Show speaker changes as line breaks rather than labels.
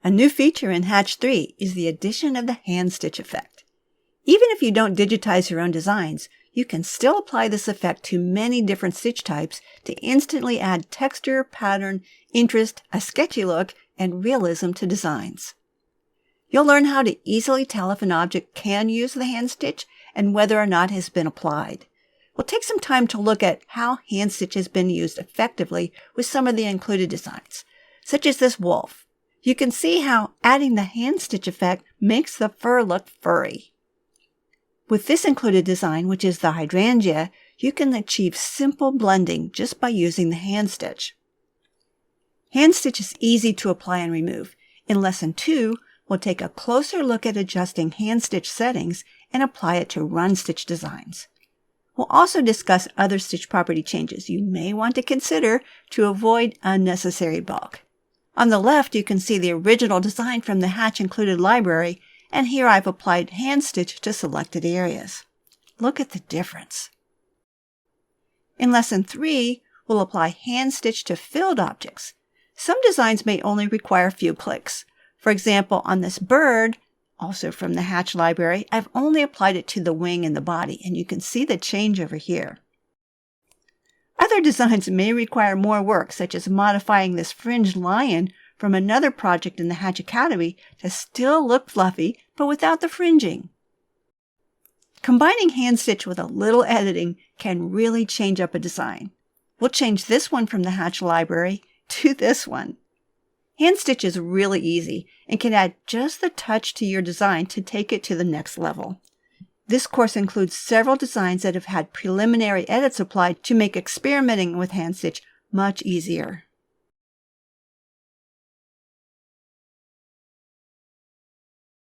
A new feature in Hatch 3 is the addition of the hand stitch effect. Even if you don't digitize your own designs, you can still apply this effect to many different stitch types to instantly add texture, pattern, interest, a sketchy look, and realism to designs. You'll learn how to easily tell if an object can use the hand stitch and whether or not it has been applied. We'll take some time to look at how hand stitch has been used effectively with some of the included designs, such as this wolf. You can see how adding the hand stitch effect makes the fur look furry. With this included design, which is the hydrangea, you can achieve simple blending just by using the hand stitch. Hand stitch is easy to apply and remove. In Lesson 2, we'll take a closer look at adjusting hand stitch settings and apply it to run stitch designs. We'll also discuss other stitch property changes you may want to consider to avoid unnecessary bulk. On the left, you can see the original design from the Hatch Included library, and here I've applied hand stitch to selected areas. Look at the difference. In Lesson 3, we'll apply hand stitch to filled objects. Some designs may only require a few clicks. For example, on this bird, also from the Hatch library, I've only applied it to the wing and the body, and you can see the change over here. Other designs may require more work, such as modifying this fringed lion from another project in the Hatch Academy to still look fluffy, but without the fringing. Combining hand stitch with a little editing can really change up a design. We'll change this one from the Hatch library to this one. Hand stitch is really easy and can add just the touch to your design to take it to the next level. This course includes several designs that have had preliminary edits applied to make experimenting with hand stitch much easier.